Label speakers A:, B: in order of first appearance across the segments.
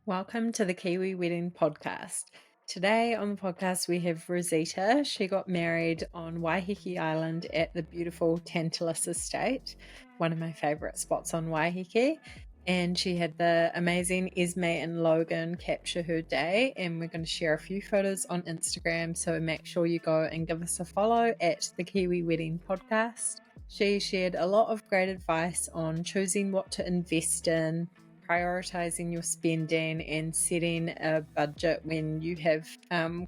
A: Welcome to the Kiwi Wedding Podcast. Today on the podcast we have Rosita. She got married on Waiheke Island at the beautiful Tantalus Estate, one of my favourite spots on Waiheke. And she had the amazing Esme and Logan capture her day, and we're going to share a few photos on Instagram, so make sure you go and give us a follow at the Kiwi Wedding Podcast. She shared a lot of great advice on choosing what to invest in, prioritizing your spending, and setting a budget when you have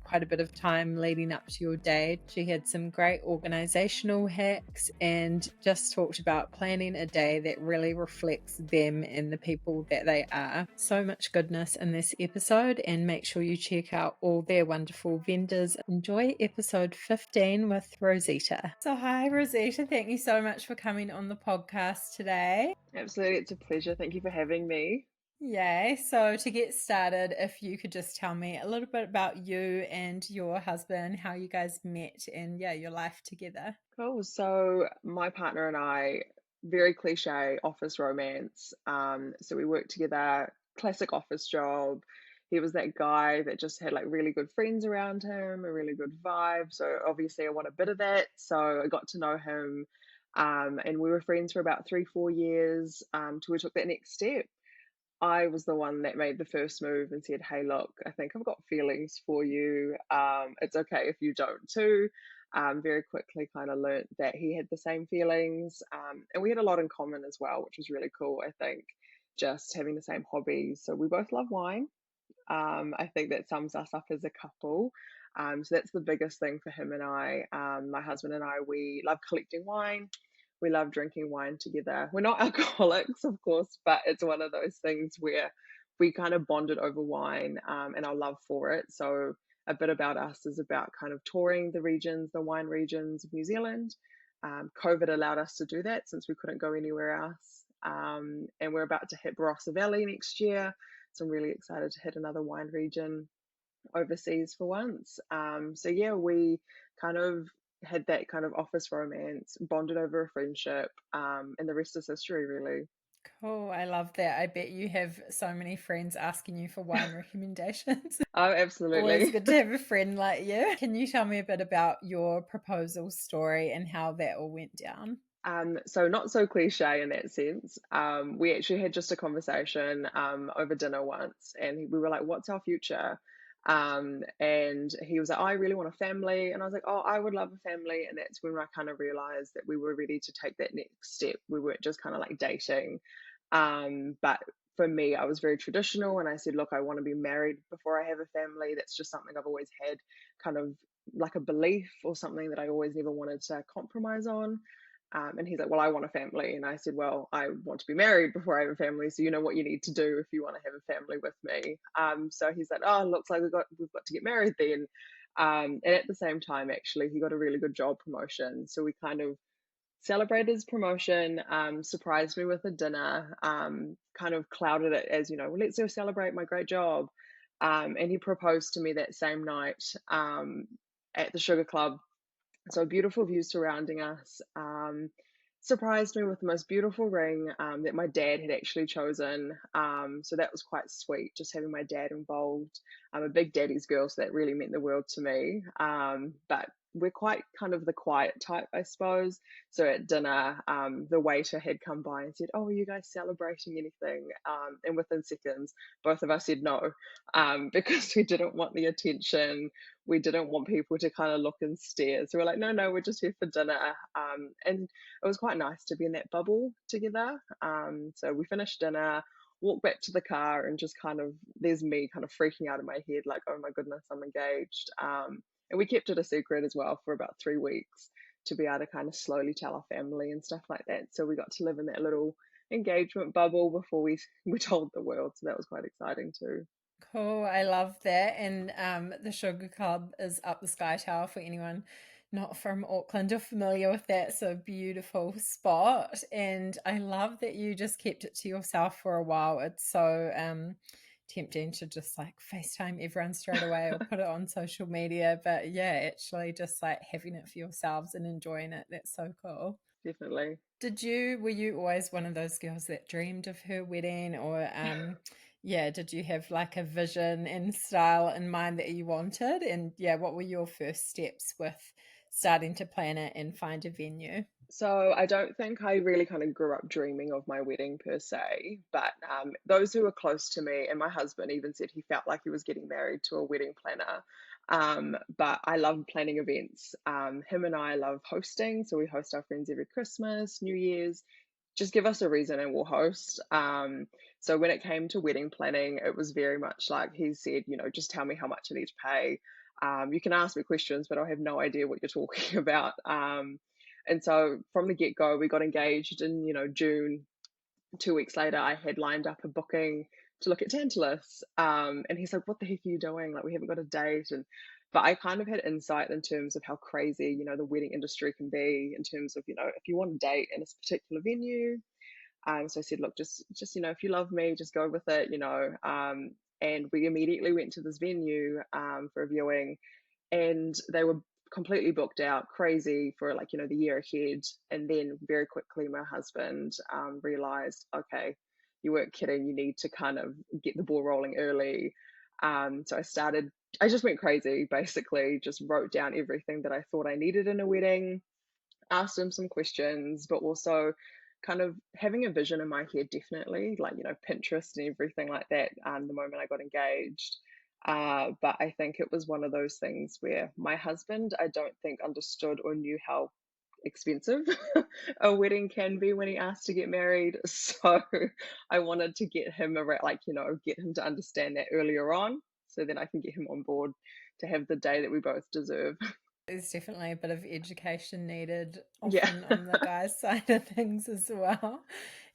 A: quite a bit of time leading up to your day. She had some great organisational hacks and just talked about planning a day that really reflects them and the people that they are. So much goodness in this episode, and make sure you check out all their wonderful vendors. Enjoy episode 15 with Rosita. So hi Rosita, thank you so much for coming on the podcast today.
B: Absolutely, it's a pleasure. Thank you for having me.
A: Yay. So to get started, if you could just tell me a little bit about you and your husband, how you guys met and your life together.
B: Cool. So my partner and I, very cliche office romance. So we worked together, classic office job. He was that guy that just had like really good friends around him, a really good vibe. So obviously I want a bit of that. So I got to know him. And we were friends for about 3-4 years till we took that next step. I was the one that made the first move and said, "Hey, look, I think I've got feelings for you. It's okay if you don't too." Very quickly kind of learnt that he had the same feelings. And we had a lot in common as well, which was really cool, I think, just having the same hobbies. So we both love wine. I think that sums us up as a couple. So that's the biggest thing for him and I. My husband and I, we love collecting wine. We love drinking wine together. We're not alcoholics, of course, but it's one of those things where we kind of bonded over wine and our love for it. So a bit about us is about kind of touring the regions, the wine regions of New Zealand. COVID allowed us to do that since we couldn't go anywhere else. And we're about to hit Barossa Valley next year. So I'm really excited to hit another wine region overseas for once. So yeah, we kind of had that kind of office romance, bonded over a friendship, and the rest is history, really.
A: Cool. I love that. I bet you have so many friends asking you for wine recommendations.
B: Oh,
A: Always
B: absolutely.
A: good to have a friend like you. Can you tell me a bit about your proposal story and how that all went down?
B: So not so cliche in that sense. We actually had just a conversation over dinner once, and we were like, "What's our future?" And he was like, "Oh, I really want a family," and I was like, "Oh, I would love a family," and that's when I kind of realized that we were ready to take that next step. We weren't just kind of like dating. But for me, I was very traditional, and I said, "Look, I want to be married before I have a family." That's just something I've always had, kind of like a belief or something that I always never wanted to compromise on. And he's like, "Well, I want a family." And I said, "Well, I want to be married before I have a family. So you know what you need to do if you want to have a family with me." So he's like, "Oh, looks like we've got to get married then." And at the same time, actually, he got a really good job promotion. So we kind of celebrated his promotion, surprised me with a dinner, kind of clouded it as, well, let's go celebrate my great job. And he proposed to me that same night at the Sugar Club, so beautiful views surrounding us. Surprised me with the most beautiful ring that my dad had actually chosen. So that was quite sweet, just having my dad involved. I'm a big daddy's girl, so that really meant the world to me. But we're quite kind of the quiet type, I suppose. So at dinner, the waiter had come by and said, "Oh, are you guys celebrating anything?" And within seconds, both of us said no, because we didn't want the attention. We didn't want people to kind of look and stare. So we're like, "No, no, we're just here for dinner." And it was quite nice to be in that bubble together. So we finished dinner, walked back to the car, and just kind of, there's me kind of freaking out in my head, like, "Oh my goodness, I'm engaged." And we kept it a secret as well for about 3 weeks to be able to kind of slowly tell our family and stuff like that. So we got to live in that little engagement bubble before we told the world. So that was quite exciting too.
A: Cool. I love that. And the Sugar Club is up the Sky Tower for anyone not from Auckland or familiar with that. So beautiful spot. And I love that you just kept it to yourself for a while. It's so tempting to just like FaceTime everyone straight away or put it on social media. But yeah, actually just like having it for yourselves and enjoying it. That's so cool.
B: Definitely.
A: Were you always one of those girls that dreamed of her wedding, or yeah, did you have like a vision and style in mind that you wanted? And yeah, what were your first steps with starting to plan it and find a venue?
B: So I don't think I really kind of grew up dreaming of my wedding per se, but those who were close to me and my husband even said he felt like he was getting married to a wedding planner. But I love planning events. Him and I love hosting, so we host our friends every Christmas, New Year's. Just give us a reason and we'll host. So when it came to wedding planning, it was very much like he said, just tell me how much I need to pay. You can ask me questions, but I have no idea what you're talking about. And so from the get go, we got engaged in, June. 2 weeks later, I had lined up a booking to look at Tantalus. And he's like, what the heck are you doing? Like, we haven't got a date. But I kind of had insight in terms of how crazy, the wedding industry can be in terms of, if you want a date in a particular venue. So I said, look, just, if you love me, just go with it. And we immediately went to this venue for a viewing, and they were completely booked out, crazy for like the year ahead. And then very quickly my husband realized, okay, you weren't kidding, you need to kind of get the ball rolling early. So I just went crazy, basically just wrote down everything that I thought I needed in a wedding, asked him some questions, but also kind of having a vision in my head, definitely, like, Pinterest and everything like that, the moment I got engaged. But I think it was one of those things where my husband, I don't think, understood or knew how expensive a wedding can be when he asked to get married. So I wanted to get him get him to understand that earlier on, so then I can get him on board to have the day that we both deserve.
A: There's definitely a bit of education needed
B: Yeah,
A: often on the guy's side of things as well.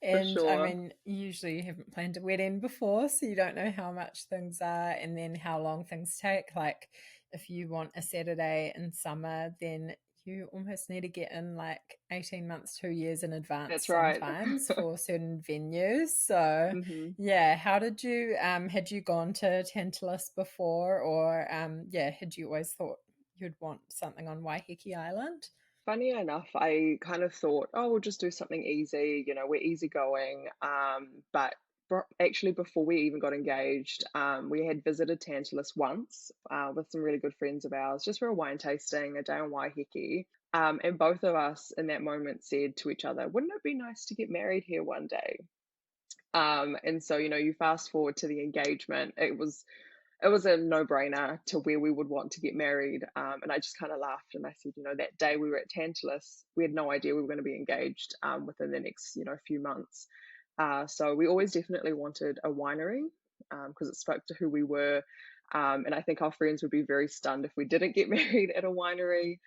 B: for
A: And I
B: sure.
A: mean, usually you haven't planned a wedding before, so you don't know how much things are and then how long things take. Like, if you want a Saturday in summer, then you almost need to get in like 18 months, 2 years in advance
B: That's right.
A: sometimes for certain venues. So,
B: hmm
A: yeah, how did you, had you gone to Tantalus before, or, yeah, had you always thought you'd want something on Waiheke Island?
B: Funny enough, I kind of thought, oh, we'll just do something easy. We're easygoing. But actually, before we even got engaged, we had visited Tantalus once with some really good friends of ours, just for a wine tasting, a day on Waiheke. And both of us in that moment said to each other, wouldn't it be nice to get married here one day? And so, you fast forward to the engagement, it was a no-brainer to where we would want to get married. And I just kind of laughed and I said, that day we were at Tantalus, we had no idea we were going to be engaged within the next, few months. So we always definitely wanted a winery because it spoke to who we were. And I think our friends would be very stunned if we didn't get married at a winery.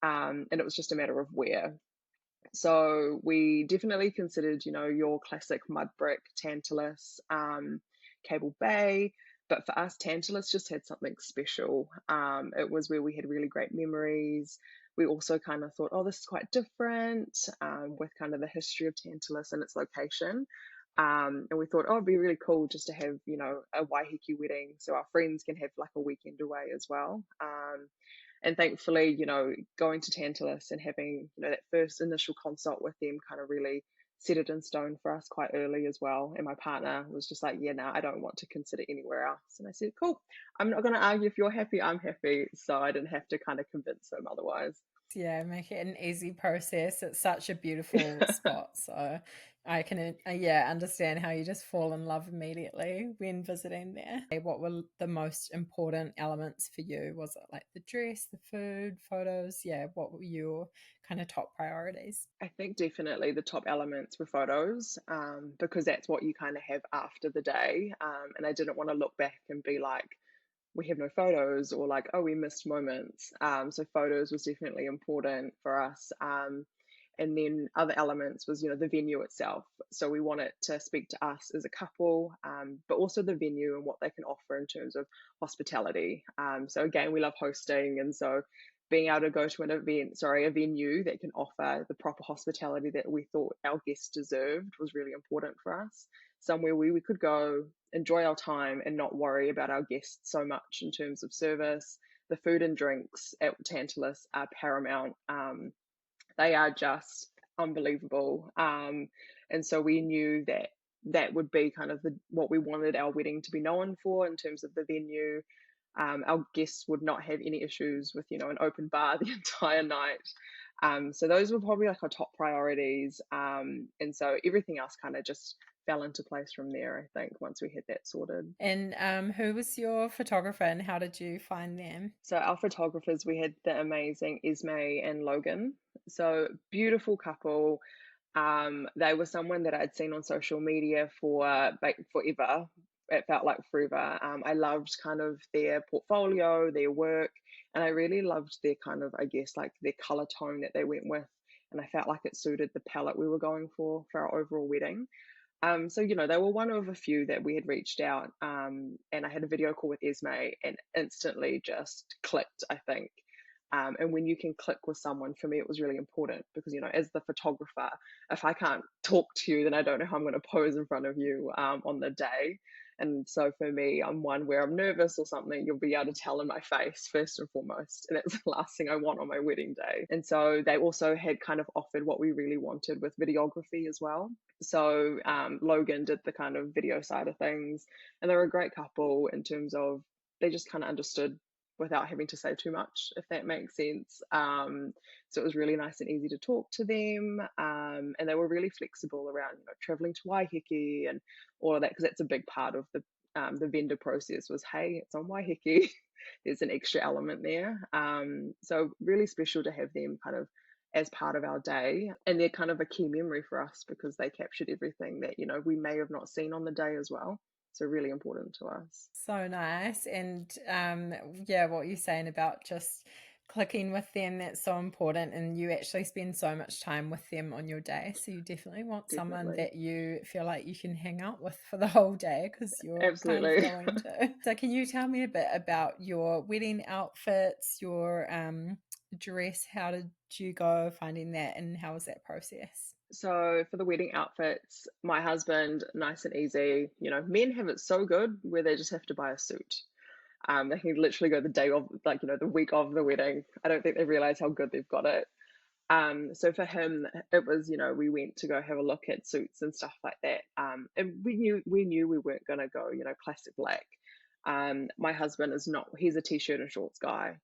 B: And it was just a matter of where. So we definitely considered, your classic mud brick Tantalus, Cable Bay. But for us, Tantalus just had something special. It was where we had really great memories. We also kind of thought, oh, this is quite different with kind of the history of Tantalus and its location. And we thought, oh, it'd be really cool just to have, a Waiheke wedding so our friends can have like a weekend away as well. And thankfully, going to Tantalus and having, that first initial consult with them kind of really set it in stone for us quite early as well. And my partner was just like, yeah, no, I don't want to consider anywhere else. And I said, cool, I'm not going to argue. If you're happy, I'm happy. So I didn't have to kind of convince him otherwise.
A: Yeah, make it an easy process. It's such a beautiful spot. So I can, yeah, understand how you just fall in love immediately when visiting there. What were the most important elements for you? Was it like the dress, the food, photos? Yeah, what were your kind of top priorities?
B: I think definitely the top elements were photos, because that's what you kind of have after the day. And I didn't want to look back and be like, we have no photos, or like, oh, we missed moments. So photos was definitely important for us. And then other elements was, the venue itself. So we want it to speak to us as a couple, but also the venue and what they can offer in terms of hospitality. So again, we love hosting, and so being able to go to a venue that can offer the proper hospitality that we thought our guests deserved was really important for us. Somewhere where we could go, enjoy our time, and not worry about our guests so much in terms of service. The food and drinks at Tantalus are paramount. They are just unbelievable. And so we knew that that would be kind of what we wanted our wedding to be known for in terms of the venue. Our guests would not have any issues with, an open bar the entire night. So those were probably like our top priorities. And so everything else kind of just fell into place from there, I think, once we had that sorted.
A: And who was your photographer and how did you find them?
B: So our photographers, we had the amazing Esme and Logan. So beautiful couple. They were someone that I'd seen on social media for like forever. It felt like forever. I loved kind of their portfolio, their work, and I really loved their kind of, I guess, like their color tone that they went with. And I felt like it suited the palette we were going for our overall wedding. So, they were one of a few that we had reached out, and I had a video call with Esme and instantly just clicked, I think. And when you can click with someone, for me, it was really important because, as the photographer, if I can't talk to you, then I don't know how I'm going to pose in front of you on the day. And so for me, I'm one where I'm nervous or something, you'll be able to tell in my face first and foremost. And that's the last thing I want on my wedding day. And so they also had kind of offered what we really wanted with videography as well. So Logan did the kind of video side of things, and they were a great couple in terms of they just kind of understood without having to say too much, if that makes sense. So it was really nice and easy to talk to them, and they were really flexible around traveling to Waiheke and all of that, because that's a big part of the vendor process was, hey, it's on Waiheke. There's an extra element there. So really special to have them kind of as part of our day, and they're kind of a key memory for us because they captured everything that we may have not seen on the day as well. So really important to us.
A: So nice. And yeah, what you're saying about just clicking with them, that's so important, and you actually spend so much time with them on your day, so you definitely want someone that you feel like you can hang out with for the whole day because you're
B: absolutely
A: kind of going to. So can you tell me a bit about your wedding outfits, your dress? How did you go finding that, and how was that process?
B: So for the wedding outfits, my husband, nice and easy. Men have it so good where they just have to buy a suit. They can literally go the day of, like, the week of the wedding. I don't think they realize how good they've got it. So for him, it was, we went to go have a look at suits and stuff like that. And we knew we weren't going to go, classic black. My husband he's a t-shirt and shorts guy.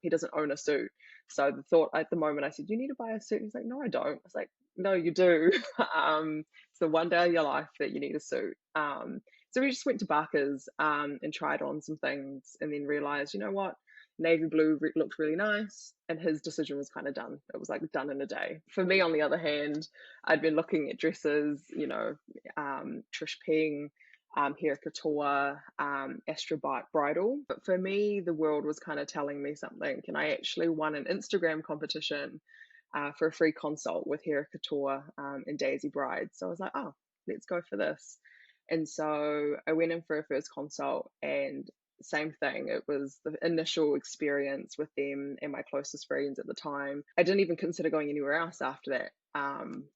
B: He doesn't own a suit. So the thought at the moment, I said, you need to buy a suit. He's like, no, I don't. I was like, no, you do. It's the one day of your life that you need a suit. So we just went to Barker's and tried on some things, and then realized, you know what? Navy blue looked really nice, and his decision was kind of done. It was like done in a day. For me, on the other hand, I'd been looking at dresses, Trish Ping, here at Katoa, Astra Bridal. But for me, the world was kind of telling me something, and I actually won an Instagram competition for a free consult with Here at Katoa and Daisy Bride. So I was like, oh, let's go for this. And so I went in for a first consult, and same thing. It was the initial experience with them and my closest friends at the time. I didn't even consider going anywhere else after that.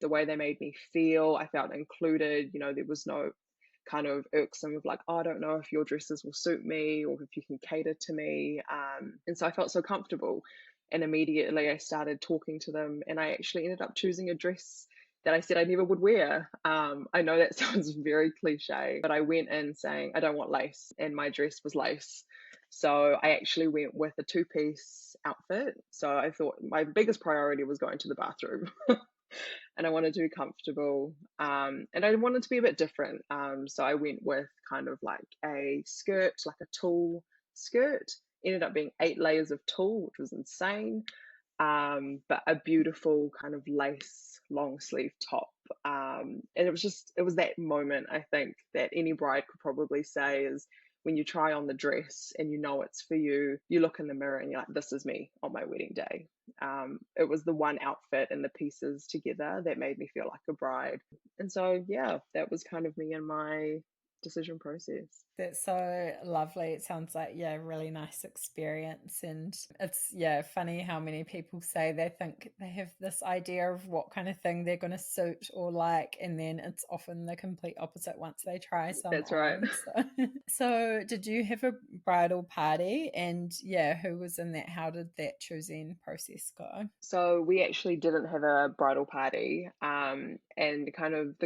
B: The way they made me feel, I felt included. There was no kind of irksome of like, oh, I don't know if your dresses will suit me or if you can cater to me. And so I felt so comfortable. And immediately I started talking to them, and I actually ended up choosing a dress that I said I never would wear. I know that sounds very cliche, but I went in saying I don't want lace, and my dress was lace. So I actually went with a two-piece outfit. So I thought my biggest priority was going to the bathroom. And I wanted to be comfortable, and I wanted to be a bit different. So I went with kind of like a skirt, like a tulle skirt. Ended up being 8 layers of tulle, which was insane. But a beautiful kind of lace long sleeve top. And it was that moment, I think, that any bride could probably say is when you try on the dress and it's for you, you look in the mirror and you're like, this is me on my wedding day. It was the one outfit and the pieces together that made me feel like a bride. And so, yeah, that was kind of me and my decision process.
A: That's so lovely. It sounds like, yeah, really nice experience. And it's, yeah, funny how many people say they think they have this idea of what kind of thing they're going to suit or like, and then it's often the complete opposite once they try some.
B: That's right.
A: So did you have a bridal party? And yeah, who was in that? How did that choosing process go?
B: So we actually didn't have a bridal party, and kind of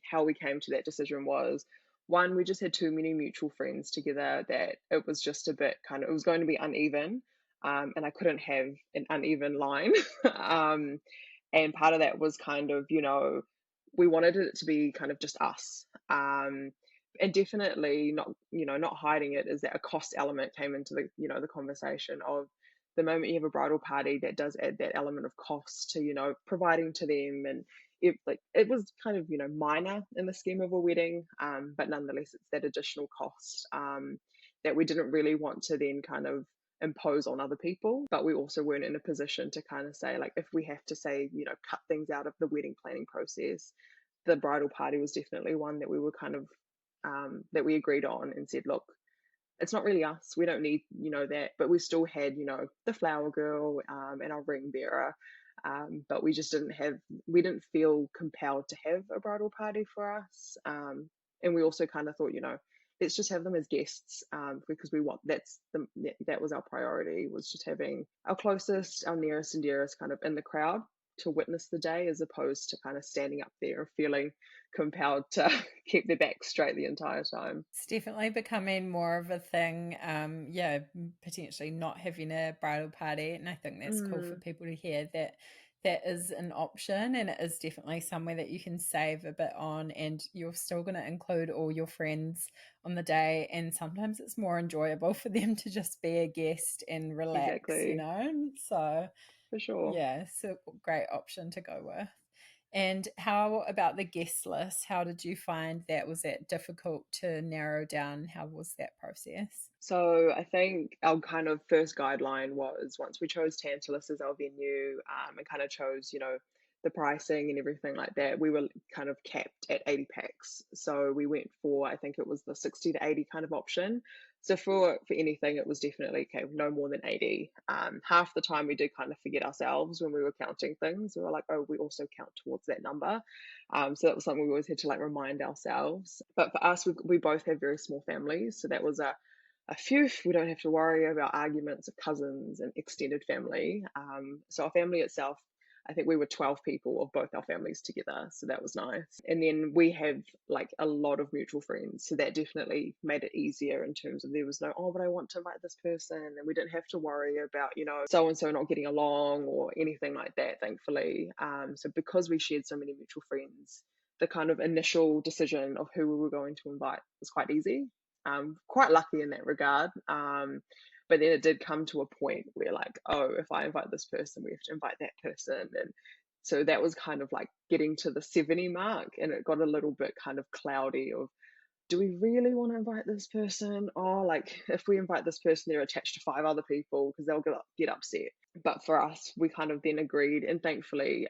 B: how we came to that decision was, one, we just had too many mutual friends together that it was just a bit kind of, it was going to be uneven. And I couldn't have an uneven line. And part of that was kind of, we wanted it to be kind of just us. And definitely not, not hiding it, is that a cost element came into the conversation of the moment you have a bridal party, that does add that element of cost to, providing to them. And it was kind of, minor in the scheme of a wedding, but nonetheless, it's that additional cost that we didn't really want to then kind of impose on other people, but we also weren't in a position to kind of say, like, if we have to say, cut things out of the wedding planning process, the bridal party was definitely one that we were kind of that we agreed on and said, look, it's not really us. We don't need, that, but we still had, the flower girl and our ring bearer. But we didn't feel compelled to have a bridal party for us. And we also kind of thought, let's just have them as guests, because that was our priority, was just having our closest, our nearest and dearest kind of in the crowd to witness the day, as opposed to kind of standing up there and feeling compelled to keep their back straight the entire time.
A: It's definitely becoming more of a thing. Yeah, potentially not having a bridal party, and I think that's cool for people to hear that that is an option, and it is definitely somewhere that you can save a bit on, and you're still going to include all your friends on the day, and sometimes it's more enjoyable for them to just be a guest and relax,
B: Exactly.
A: So
B: For sure.
A: yeah, it's a great option to go with. And how about the guest list? How did you find that? Was that difficult to narrow down? How was that process?
B: So I think our kind of first guideline was, once we chose Tantalus as our venue, and kind of chose, the pricing and everything like that, we were kind of capped at 80 packs. So we went for, I think it was the 60 to 80 kind of option. So for anything, it was definitely, okay, no more than 80. Half the time we did kind of forget ourselves when we were counting things. We were like, oh, we also count towards that number. So that was something we always had to like remind ourselves. But for us, we both have very small families. So that was a few, we don't have to worry about arguments of cousins and extended family. So our family itself, I think we were 12 people of both our families together. So that was nice. And then we have like a lot of mutual friends. So that definitely made it easier in terms of, there was no, oh, but I want to invite this person. And we didn't have to worry about, so and so not getting along or anything like that, thankfully. So because we shared so many mutual friends, the kind of initial decision of who we were going to invite was quite easy. Quite lucky in that regard. But then it did come to a point where, like, oh, if I invite this person, we have to invite that person. And so that was kind of like getting to the 70 mark, and it got a little bit kind of cloudy of, do we really want to invite this person? Or like, if we invite this person, they're attached to 5 other people because they'll get upset. But for us, we kind of then agreed, and thankfully,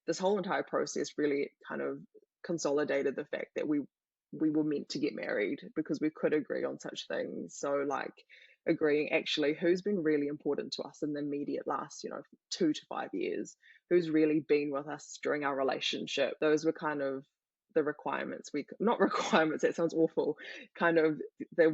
B: this whole entire process really kind of consolidated the fact that we were meant to get married, because we could agree on such things. So like agreeing actually who's been really important to us in the immediate last 2 to 5 years, who's really been with us during our relationship. Those were kind of the requirements, we not requirements, that sounds awful, kind of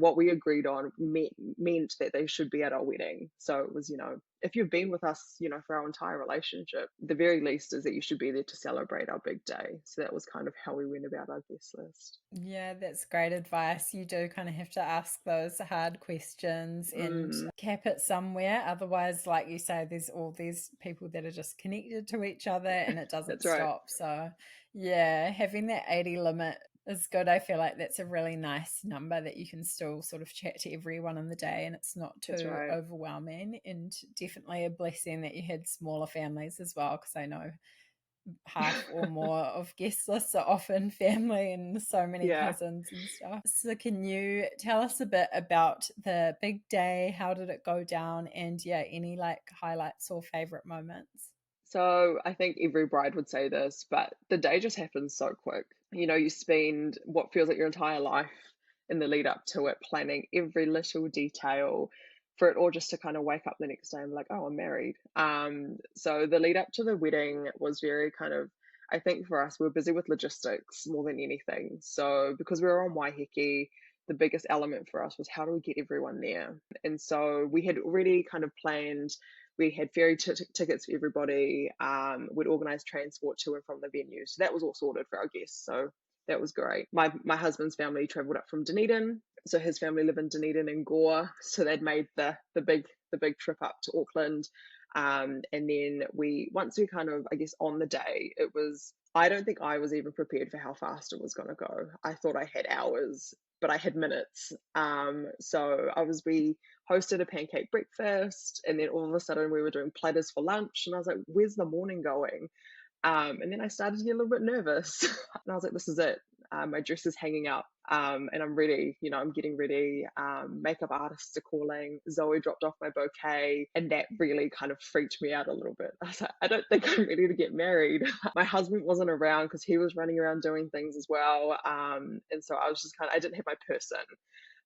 B: what we agreed on meant that they should be at our wedding. So it was, if you've been with us for our entire relationship, the very least is that you should be there to celebrate our big day. So that was kind of how we went about our guest list.
A: Yeah, that's great advice. You do kind of have to ask those hard questions and cap it somewhere. Otherwise, like you say, there's all these people that are just connected to each other and it doesn't
B: That's right.
A: stop. So, yeah, having that 80 limit is good. I feel like that's a really nice number that you can still sort of chat to everyone on the day and it's not
B: That's
A: too
B: right.
A: overwhelming. And definitely a blessing that you had smaller families as well, because I know half or more of guest lists are often family and so many
B: Yeah.
A: cousins and stuff. So can you tell us a bit about the big day? How did it go down? And yeah, any like highlights or favorite moments?
B: So I think every bride would say this, but the day just happens so quick. You spend what feels like your entire life in the lead up to it, planning every little detail for it all just to kind of wake up the next day and be like, oh, I'm married. So the lead up to the wedding was very kind of, I think for us, we were busy with logistics more than anything. So because we were on Waiheke, the biggest element for us was, how do we get everyone there? And so we had already kind of planned, we had ferry tickets for everybody. We'd organised transport to and from the venue. So that was all sorted for our guests. So that was great. My husband's family travelled up from Dunedin, so his family live in Dunedin and Gore, so they'd made the big trip up to Auckland. And then once we kind of, I guess, on the day, it was, I don't think I was even prepared for how fast it was going to go. I thought I had hours, but I had minutes. We hosted a pancake breakfast, and then all of a sudden we were doing platters for lunch, and I was like, where's the morning going? And then I started to get a little bit nervous, and I was like, this is it. My dress is hanging up, and I'm ready. I'm getting ready. Makeup artists are calling. Zoe dropped off my bouquet, and that really kind of freaked me out a little bit. I was like, I don't think I'm ready to get married. My husband wasn't around because he was running around doing things as well. And so I was just I didn't have my person.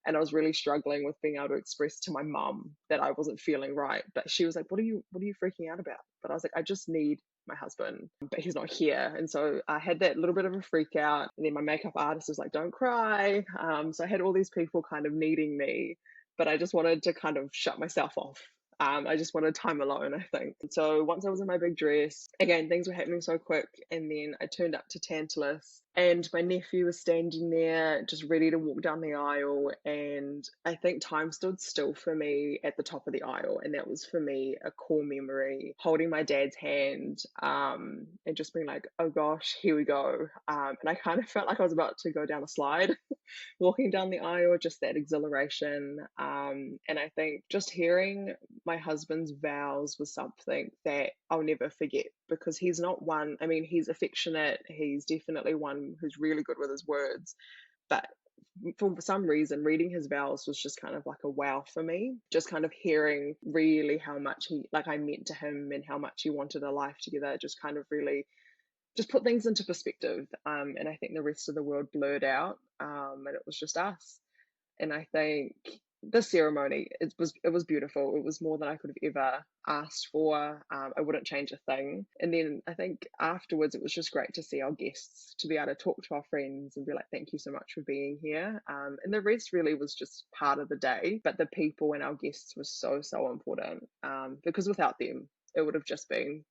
B: And I was really struggling with being able to express to my mum that I wasn't feeling right. But she was like, what are you freaking out about? But I was like, I just need my husband, but he's not here. And so I had that little bit of a freak out. And then my makeup artist was like, don't cry. So I had all these people kind of needing me, but I just wanted to kind of shut myself off. I just wanted time alone, I think. So once I was in my big dress, again, things were happening so quick. And then I turned up to Tantalus, and my nephew was standing there just ready to walk down the aisle. And I think time stood still for me at the top of the aisle. And that was for me a core memory, holding my dad's hand, and just being like, oh gosh, here we go. And I kind of felt like I was about to go down a slide. Walking down the aisle, just that exhilaration. And I think just hearing my husband's vows was something that I'll never forget, because he's not one, I mean, he's affectionate, he's definitely one who's really good with his words, but for some reason, reading his vows was just kind of like a wow for me. Just kind of hearing really how much I meant to him, and how much he wanted a life together, just kind of really just put things into perspective. And I think the rest of the world blurred out, and it was just us. And I think the ceremony, it was beautiful. It was more than I could have ever asked for. I wouldn't change a thing. And then I think afterwards, it was just great to see our guests, to be able to talk to our friends and be like, thank you so much for being here. And the rest really was just part of the day, but the people and our guests were so, so important, because without them, it would have just been,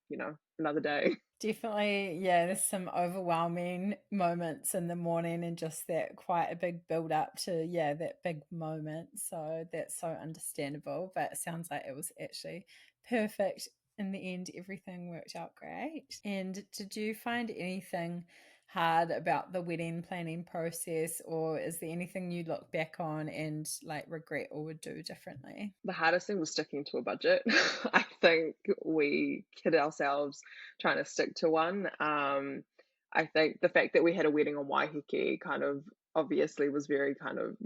B: another day.
A: Definitely, yeah, there's some overwhelming moments in the morning, and just that quite a big build up to, yeah, that big moment. So that's so understandable, but it sounds like it was actually perfect in the end. Everything worked out great. And did you find anything hard about the wedding planning process, or is there anything you look back on and regret or would do differently?
B: The hardest thing was sticking to a budget. I think we kid ourselves trying to stick to one. I think the fact that we had a wedding on Waiheke kind of obviously was very kind of,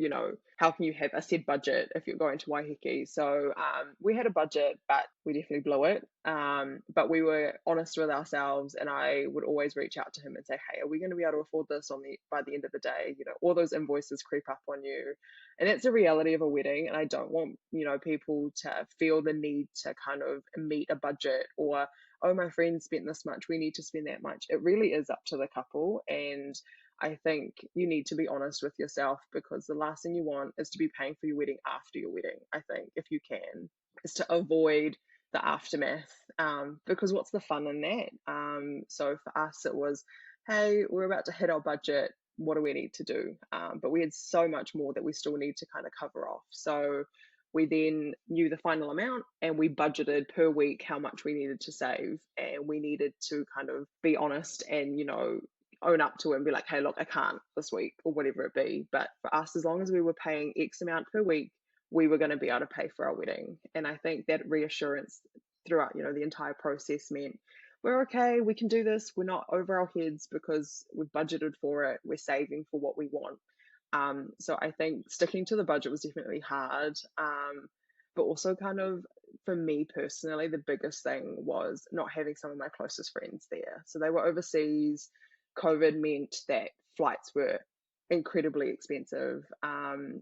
B: how can you have a set budget if you're going to Waiheke? So we had a budget, but we definitely blew it. But we were honest with ourselves, and I would always reach out to him and say, hey, are we going to be able to afford this by the end of the day? All those invoices creep up on you. And it's a reality of a wedding. And I don't want, people to feel the need to kind of meet a budget, or, oh, my friend spent this much, we need to spend that much. It really is up to the couple. And I think you need to be honest with yourself, because the last thing you want is to be paying for your wedding after your wedding. I think, if you can, is to avoid the aftermath, because what's the fun in that? So for us, it was, hey, we're about to hit our budget. What do we need to do? But we had so much more that we still need to kind of cover off. So we then knew the final amount, and we budgeted per week how much we needed to save. And we needed to kind of be honest and, own up to it and be like, hey, look, I can't this week, or whatever it be. But for us, as long as we were paying X amount per week, we were going to be able to pay for our wedding. And I think that reassurance throughout, the entire process meant we're okay, we can do this. We're not over our heads because we've budgeted for it. We're saving for what we want. So I think sticking to the budget was definitely hard. But also kind of, for me personally, the biggest thing was not having some of my closest friends there. So they were overseas. COVID meant that flights were incredibly expensive.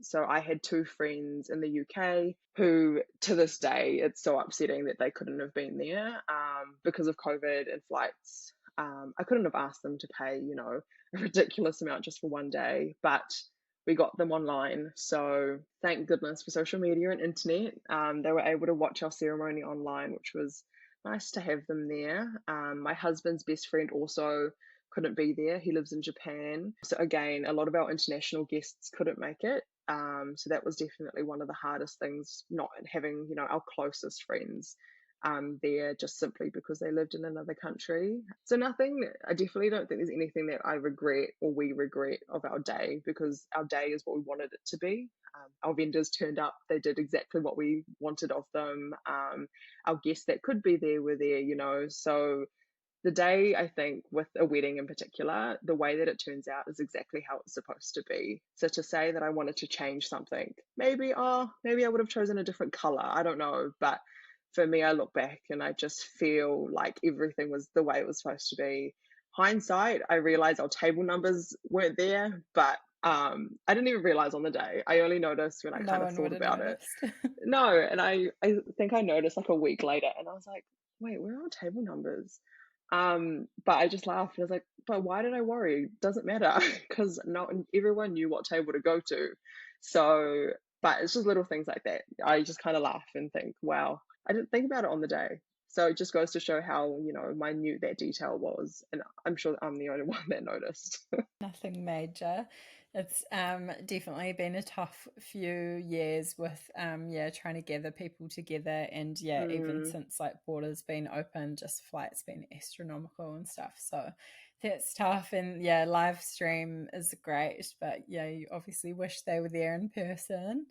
B: So I had two friends in the UK who, to this day, it's so upsetting that they couldn't have been there, because of COVID and flights. I couldn't have asked them to pay, a ridiculous amount just for one day, but we got them online. So thank goodness for social media and internet. They were able to watch our ceremony online, which was nice to have them there. My husband's best friend also couldn't be there. He lives in Japan. So again, a lot of our international guests couldn't make it. So that was definitely one of the hardest things, not having, our closest friends there, just simply because they lived in another country. So nothing, I definitely don't think there's anything that I regret or we regret of our day, because our day is what we wanted it to be. Our vendors turned up, they did exactly what we wanted of them. Our guests that could be there were there, so the day, I think, with a wedding in particular, the way that it turns out is exactly how it's supposed to be. So to say that I wanted to change something, maybe I would have chosen a different color. I don't know. But for me, I look back and I just feel like everything was the way it was supposed to be. Hindsight, I realize our table numbers weren't there, but I didn't even realize on the day. I only noticed when I
A: No
B: kind of
A: one would
B: thought
A: have
B: about it.
A: noticed.
B: No, and I think I noticed like a week later, and I was like, wait, where are our table numbers? But I just laughed and I was like, but why did I worry? Doesn't matter, because not everyone knew what table to go to. So, but it's just little things like that. I just kind of laugh and think, wow, I didn't think about it on the day. So it just goes to show how, minute that detail was. And I'm sure I'm the only one that noticed.
A: Nothing major. It's definitely been a tough few years with trying to gather people together, and even
B: Mm,
A: since like borders been open, just flights been astronomical and stuff. So that's tough. And live stream is great, but you obviously wish they were there in person.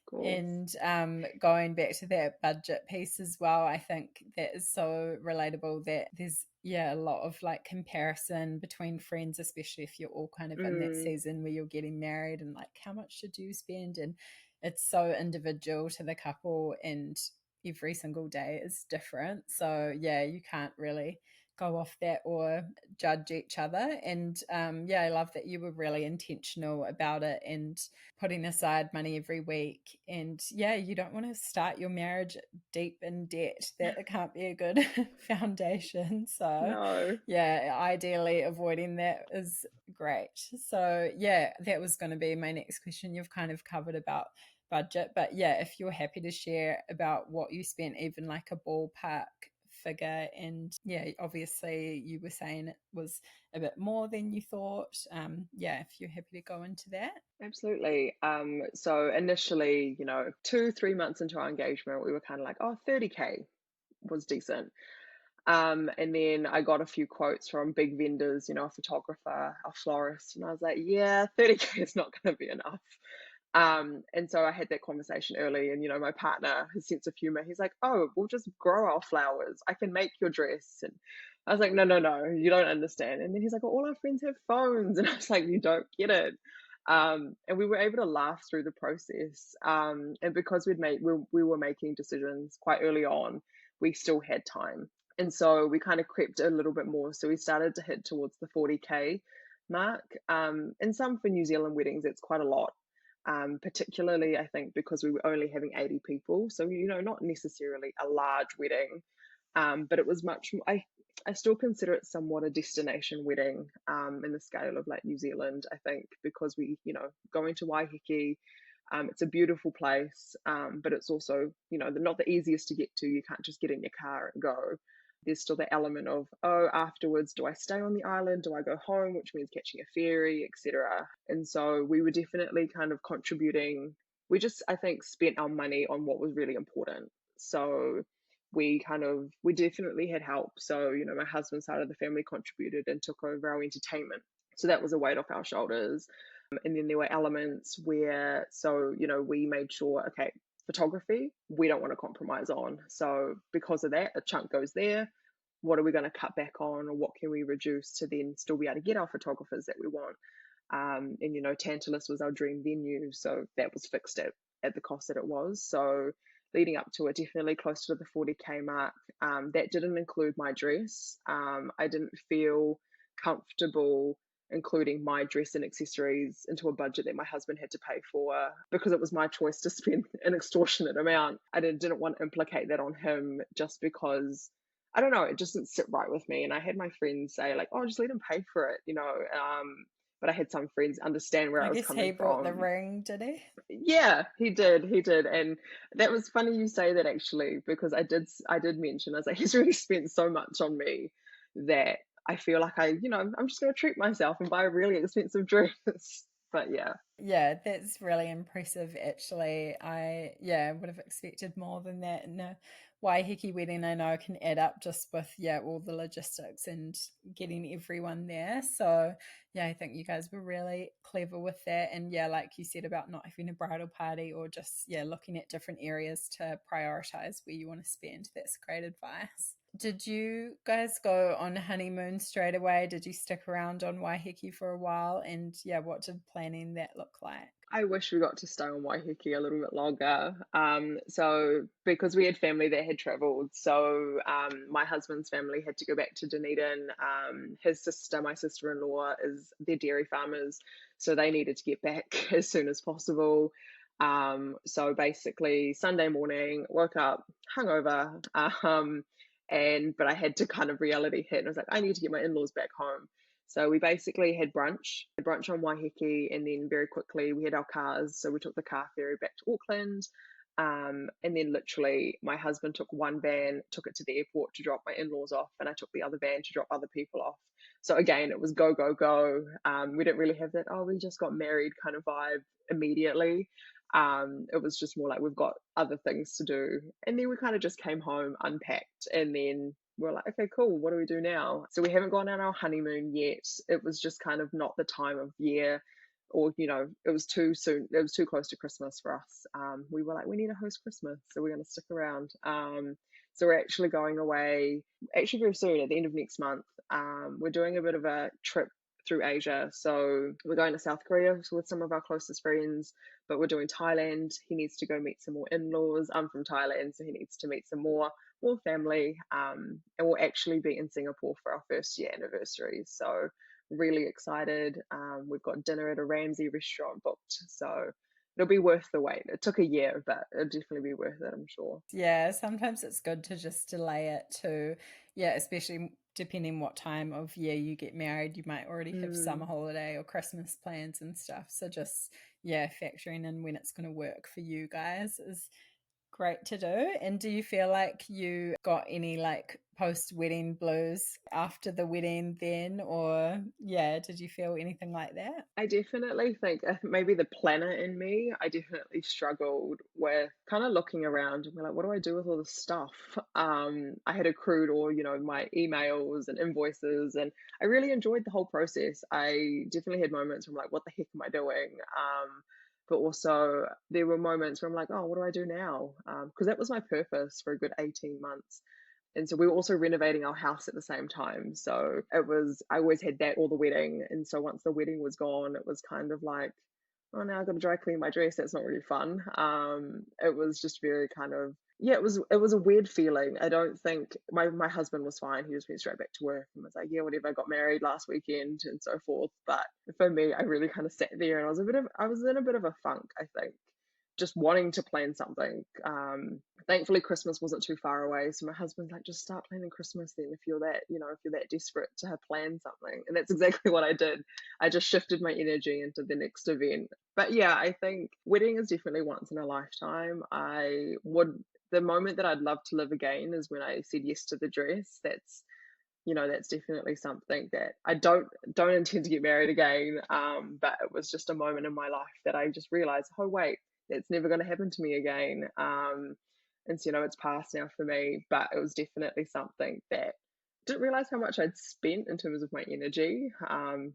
B: of course.
A: And going back to that budget piece as well, I think that is so relatable, that there's a lot of like comparison between friends, especially if you're all kind of in that
B: Mm,
A: season where you're getting married, and like how much should you spend, and it's so individual to the couple, and every single day is different. So you can't really go off that or judge each other. And I love that you were really intentional about it and putting aside money every week. And you don't want to start your marriage deep in debt. That can't be a good foundation. So
B: no.
A: ideally avoiding that is great. So that was going to be my next question. You've kind of covered about budget, but if you're happy to share about what you spent, even like a ballpark figure. And obviously you were saying it was a bit more than you thought. If you're happy to go into that.
B: Absolutely. So initially, 2, 3 months into our engagement, we were kind of like, oh, 30K was decent. And then I got a few quotes from big vendors, a photographer, a florist, and I was like, yeah, 30K is not going to be enough. And so I had that conversation early, and my partner, his sense of humor, he's like, oh, we'll just grow our flowers. I can make your dress. And I was like, no, no, no, you don't understand. And then he's like, well, all our friends have phones. And I was like, you don't get it. And we were able to laugh through the process. And because we were making decisions quite early on, we still had time. And so we kind of crept a little bit more. So we started to hit towards the 40K mark. And some for New Zealand weddings, it's quite a lot. Particularly, I think, because we were only having 80 people. So, not necessarily a large wedding, but it was much more, I still consider it somewhat a destination wedding in the scale of like New Zealand, I think, because we, going to Waiheke, it's a beautiful place, but it's also, not the easiest to get to. You can't just get in your car and go. There's still the element of, oh, afterwards, do I stay on the island? Do I go home, which means catching a ferry, etc. And so we were definitely kind of contributing. We just, I think, spent our money on what was really important. So we definitely had help. So, my husband's side of the family contributed and took over our entertainment. So that was a weight off our shoulders. And then there were elements where, so, we made sure, okay, photography, we don't want to compromise on. So because of that, a chunk goes there. What are we going to cut back on, or what can we reduce to then still be able to get our photographers that we want? And, Tantalus was our dream venue. So that was fixed at the cost that it was. So leading up to it, definitely close to the 40K mark. That didn't include my dress. I didn't feel comfortable including my dress and accessories into a budget that my husband had to pay for, because it was my choice to spend an extortionate amount. I didn't want to implicate that on him, just because, I don't know, it just didn't sit right with me. And I had my friends say like, oh, just let him pay for it, but I had some friends understand where
A: I
B: I was
A: guess he
B: coming
A: brought the
B: from.
A: ring, did he?
B: Yeah, he did. And that was funny you say that, actually, because I did mention, I was like, he's really spent so much on me that I feel like I'm just going to treat myself and buy a really expensive dress. But yeah.
A: Yeah, that's really impressive actually. I would have expected more than that. And a Waiheke wedding I know can add up just with all the logistics and getting everyone there. So yeah, I think you guys were really clever with that. And yeah, like you said about not having a bridal party or just looking at different areas to prioritize where you want to spend. That's great advice. Did you guys go on honeymoon straight away? Did you stick around on Waiheke for a while? And yeah, what did planning that look like?
B: I wish we got to stay on Waiheke a little bit longer. So because we had family that had travelled, so my husband's family had to go back to Dunedin. His sister, my sister-in-law, they're dairy farmers, so they needed to get back as soon as possible. So basically, Sunday morning, woke up hungover, but I had to kind of reality hit, and I was like, I need to get my in-laws back home. So we basically had brunch on Waiheke, and then very quickly we had our cars. So we took the car ferry back to Auckland. And then literally my husband took one van, took it to the airport to drop my in-laws off, and I took the other van to drop other people off. So again, it was go, go, go. We didn't really have that, oh, we just got married kind of vibe immediately. It was just more like we've got other things to do. And then we kind of just came home, unpacked, and then we're like, okay, cool, what do we do now? So we haven't gone on our honeymoon yet. It was just kind of not the time of year, or it was too soon, it was too close to Christmas for us. We were like, we need to host Christmas, so we're going to stick around. So we're actually going away actually very soon at the end of next month. We're doing a bit of a trip through Asia. So we're going to South Korea with some of our closest friends, but we're doing Thailand. He needs to go meet some more in-laws. I'm from Thailand, so he needs to meet some more family. And we'll actually be in Singapore for our first year anniversary. So really excited. We've got dinner at a Ramsay restaurant booked. So it'll be worth the wait. It took a year, but it'll definitely be worth it, I'm sure.
A: Yeah, sometimes it's good to just delay it to, especially depending what time of year you get married, you might already have summer
B: Mm.
A: holiday or Christmas plans and stuff. So just, factoring in when it's going to work for you guys is great to do. And do you feel like you got any like post wedding blues after the wedding then? Or did you feel anything like that?
B: I definitely think maybe the planner in me, I definitely struggled with kind of looking around and be like, what do I do with all this stuff? I had accrued all, my emails and invoices, and I really enjoyed the whole process. I definitely had moments where I'm like, what the heck am I doing? But also there were moments where I'm like, oh, what do I do now? Because that was my purpose for a good 18 months. And so we were also renovating our house at the same time. So I always had that or the wedding. And so once the wedding was gone, it was kind of like, oh, now I've got to dry clean my dress. That's not really fun. It was just very kind of, yeah, it was a weird feeling. I don't think my husband was fine. He just went straight back to work and was like, yeah, whatever. I got married last weekend and so forth. But for me, I really kind of sat there and I was in a bit of a funk, I think, just wanting to plan something. Thankfully Christmas wasn't too far away, so my husband's like, just start planning Christmas then, if you're that desperate to have planned something. And that's exactly what I did. I just shifted my energy into the next event. But yeah, I think wedding is definitely once in a lifetime. The moment that I'd love to live again is when I said yes to the dress. That's definitely something that I don't intend to get married again. But it was just a moment in my life that I just realized, oh wait, it's never going to happen to me again. And so, it's past now for me, but it was definitely something that didn't realize how much I'd spent in terms of my energy.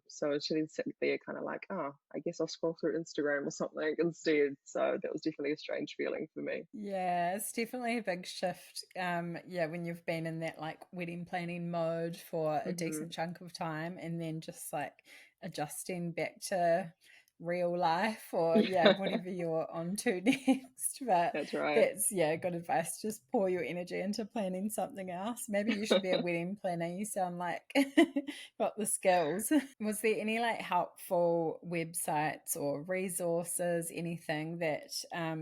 B: So to then sit there kind of like, oh, I guess I'll scroll through Instagram or something instead. So that was definitely a strange feeling for me.
A: Yeah, it's definitely a big shift. When you've been in that like wedding planning mode for a
B: Hmm.
A: decent chunk of time and then just like adjusting back to real life or whatever you're on to next. But
B: That's right.
A: that's good advice. Just pour your energy into planning something else. Maybe you should be a wedding planner. You sound like got the skills. Was there any like helpful websites or resources, anything that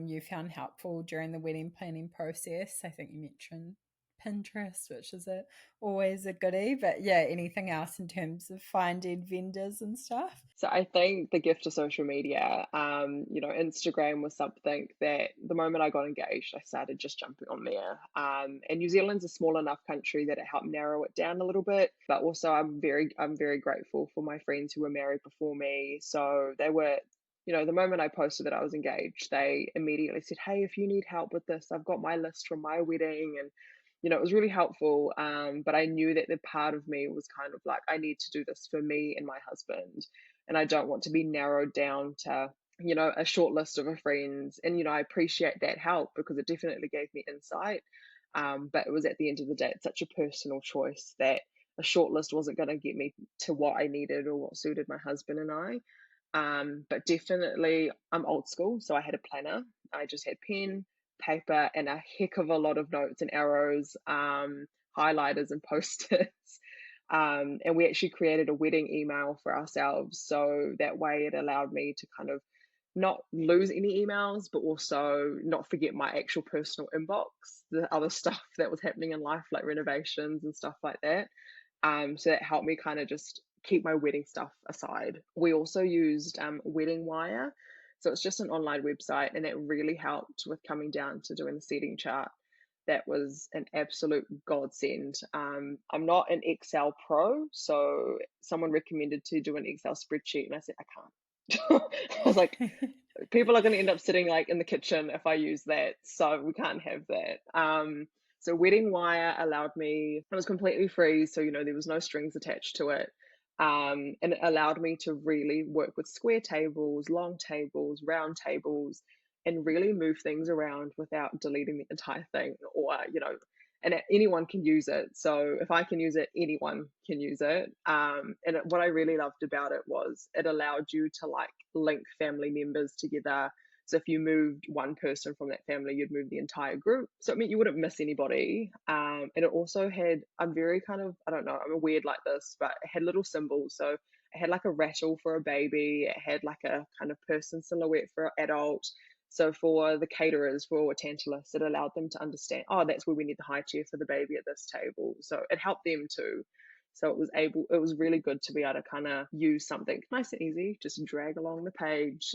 A: you found helpful during the wedding planning process? I think you mentioned Pinterest, which is always a goodie. But yeah, anything else in terms of finding vendors and stuff?
B: So I think the gift of social media, Instagram was something that the moment I got engaged, I started just jumping on there. And New Zealand's a small enough country that it helped narrow it down a little bit. But also, I'm very grateful for my friends who were married before me. So they were, the moment I posted that I was engaged, they immediately said, "Hey, if you need help with this, I've got my list from my wedding." And it was really helpful. But I knew that the part of me was kind of like, I need to do this for me and my husband, and I don't want to be narrowed down to a short list of friends. And I appreciate that help because it definitely gave me insight. But it was, at the end of the day, it's such a personal choice that a short list wasn't going to get me to what I needed or what suited my husband and I. But definitely, I'm old school, so I had a planner. I just had pen, paper, and a heck of a lot of notes and arrows, highlighters, and post-its. And we actually created a wedding email for ourselves, so that way it allowed me to kind of not lose any emails, but also not forget my actual personal inbox, the other stuff that was happening in life, like renovations and stuff like that. So that helped me kind of just keep my wedding stuff aside. We also used Wedding Wire. So it's just an online website, and it really helped with coming down to doing the seating chart. That was an absolute godsend. I'm not an Excel pro, so someone recommended to do an Excel spreadsheet, and I said, I can't. I was like, people are going to end up sitting like in the kitchen if I use that, so we can't have that. So Wedding Wire allowed me, it was completely free, so there was no strings attached to it. And it allowed me to really work with square tables, long tables, round tables, and really move things around without deleting the entire thing, or and anyone can use it. So if I can use it, anyone can use it. What I really loved about it was it allowed you to like link family members together. So if you moved one person from that family, you'd move the entire group. So it meant you wouldn't miss anybody. And it also had, I'm very kind of, I don't know, I'm weird like this, but it had little symbols. So it had like a rattle for a baby. It had like a kind of person silhouette for an adult. So for the caterers, for Tantalus, it allowed them to understand, oh, that's where we need the high chair for the baby at this table. So it helped them too. So it was really good to be able to kind of use something nice and easy, just drag along the page.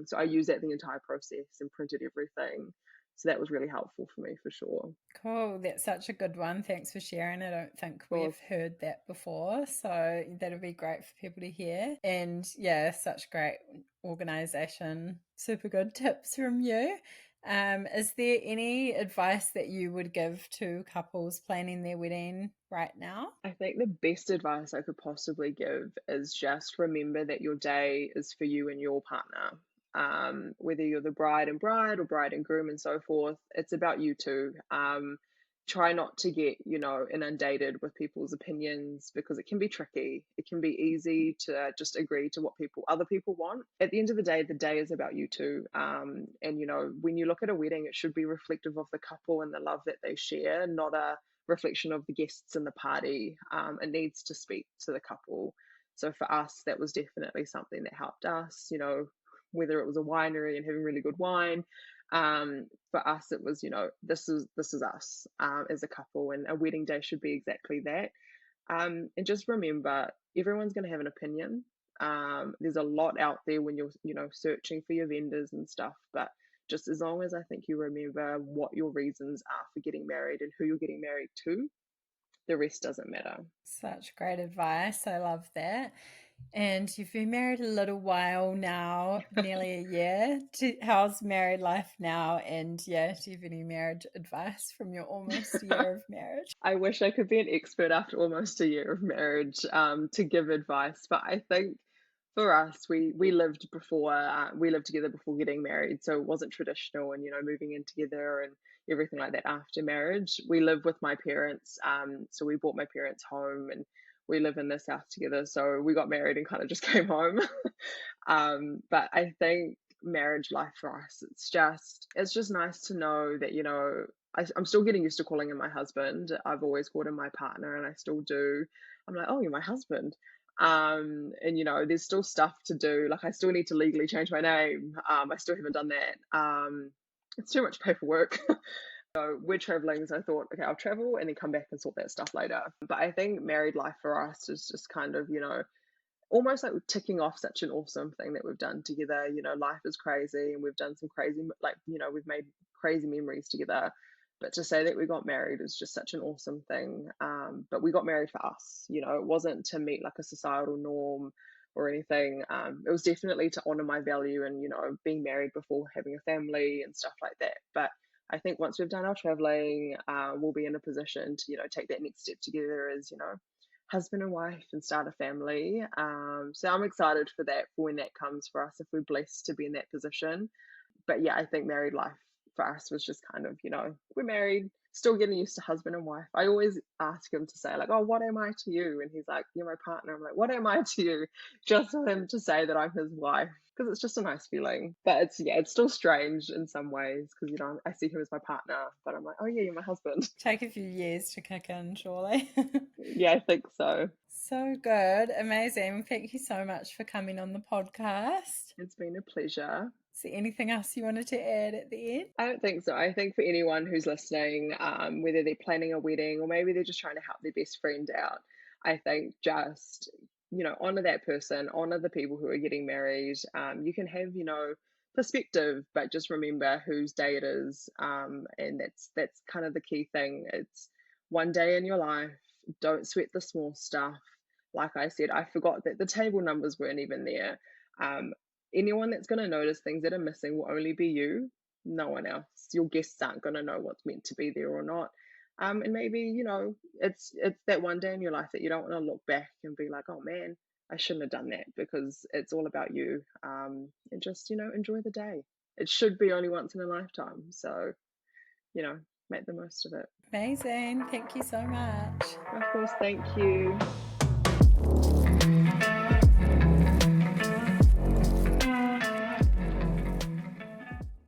B: So I used that the entire process and printed everything. So that was really helpful for me for sure.
A: Cool. That's such a good one. Thanks for sharing. I don't think
B: Of
A: we've
B: course.
A: heard that before. So that'll be great for people to hear. And yeah, such great organization. Super good tips from you. Is there any advice that you would give to couples planning their wedding right now?
B: I think the best advice I could possibly give is just remember that your day is for you and your partner. Whether you're the bride and bride or bride and groom and so forth, it's about you two. Try not to get, inundated with people's opinions because it can be tricky. It can be easy to just agree to what other people want. At the end of the day is about you two. And when you look at a wedding, it should be reflective of the couple and the love that they share, not a reflection of the guests in the party. It needs to speak to the couple. So for us, that was definitely something that helped us, whether it was a winery and having really good wine. For us, it was, this is us as a couple, and a wedding day should be exactly that. And just remember, everyone's going to have an opinion. There's a lot out there when you're, searching for your vendors and stuff, but just as long as I think you remember what your reasons are for getting married and who you're getting married to, the rest doesn't matter.
A: Such great advice. I love that. And you've been married a little while now, nearly a year. How's married life now? And yeah, do you have any marriage advice from your almost year of marriage?
B: I wish I could be an expert after almost a year of marriage to give advice, but I think for us, we lived before we lived together before getting married, so it wasn't traditional, and moving in together and everything like that after marriage. We live with my parents, so we bought my parents home, and we live in this house together. So we got married and kind of just came home. But I think marriage life for us, it's just nice to know that I'm still getting used to calling him my husband. I've always called him my partner, and I still do. I'm like, oh, you're my husband. And there's still stuff to do. Like I still need to legally change my name. I still haven't done that. It's too much paperwork. So we're traveling, so I thought, okay, I'll travel and then come back and sort that stuff later. But I think married life for us is just kind of, almost like we're ticking off such an awesome thing that we've done together. Life is crazy and we've done some crazy, like, we've made crazy memories together. But to say that we got married is just such an awesome thing. But we got married for us, it wasn't to meet like a societal norm or anything. It was definitely to honor my value and, being married before having a family and stuff like that. But I think once we've done our traveling, we'll be in a position to, take that next step together as, husband and wife and start a family. So I'm excited for that, for when that comes for us, if we're blessed to be in that position. But yeah, I think married life for us was just kind of, we're married, still getting used to husband and wife. I always ask him to say, like, oh, what am I to you? And he's like, you're my partner. I'm like, what am I to you? Just for him to say that I'm his wife, because it's just a nice feeling. But it's still strange in some ways, because, I see him as my partner, but I'm like, oh yeah, you're my husband.
A: Take a few years to kick in, surely.
B: Yeah, I think so.
A: So good. Amazing. Thank you so much for coming on the podcast.
B: It's been a pleasure.
A: Is there anything else you wanted to add at the end?
B: I don't think so. I think for anyone who's listening, whether they're planning a wedding or maybe they're just trying to help their best friend out, I think just, honor that person, honor the people who are getting married. You can have, perspective, but just remember whose day it is. And that's kind of the key thing. It's one day in your life. Don't sweat the small stuff. Like I said, I forgot that the table numbers weren't even there. Anyone that's going to notice things that are missing will only be you, no one else. Your guests aren't going to know what's meant to be there or not. And maybe, it's that one day in your life that you don't want to look back and be like, oh man, I shouldn't have done that, because it's all about you. And just, enjoy the day. It should be only once in a lifetime. So, make the most of it.
A: Amazing. Thank you so much.
B: Of course, thank you.